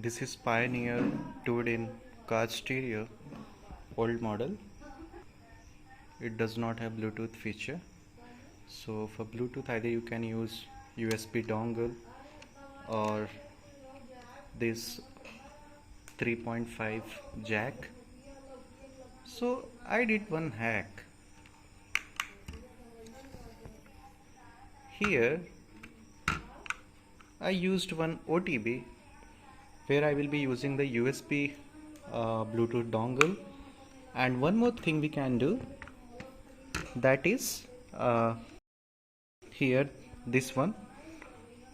This is Pioneer toured in car stereo, old model. It does not have Bluetooth feature. So for Bluetooth, either you can use USB dongle or this 3.5 jack. So I did one hack. Here I used one OTB where I will be using the USB Bluetooth dongle, and one more thing we can do, that is here this one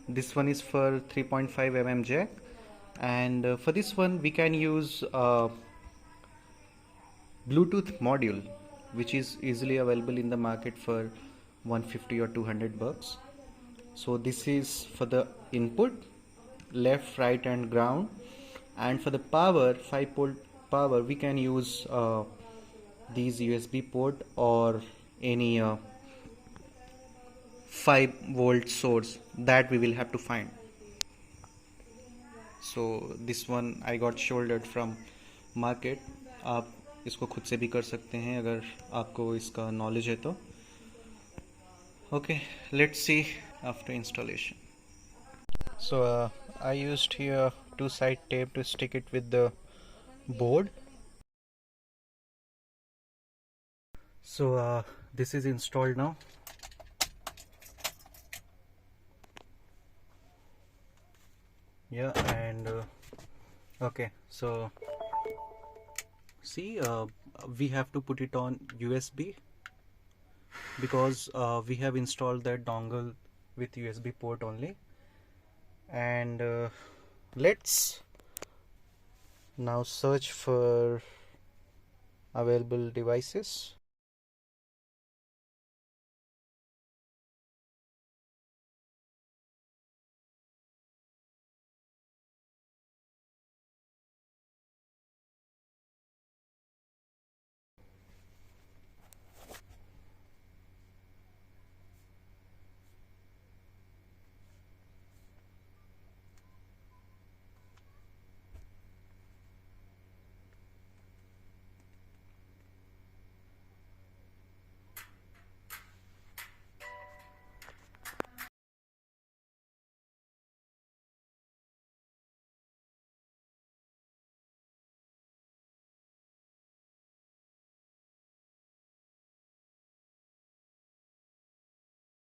is for 3.5 mm jack, and for this one we can use Bluetooth module, which is easily available in the market for 150 or 200 bucks. So this is for the input, left, right and ground, and for the power, 5-port power, we can use these USB port or any 5-volt source that we will have to find. So this one I got shouldered from market. आप इसको खुद से भी कर सकते हैं अगर आपको इसका knowledge है तो. Okay, let's see after installation. So I used here 2-side tape to stick it with the board. So this is installed now. Yeah, and okay, so see, we have to put it on USB because we have installed that dongle with USB port only. And let's now search for available devices.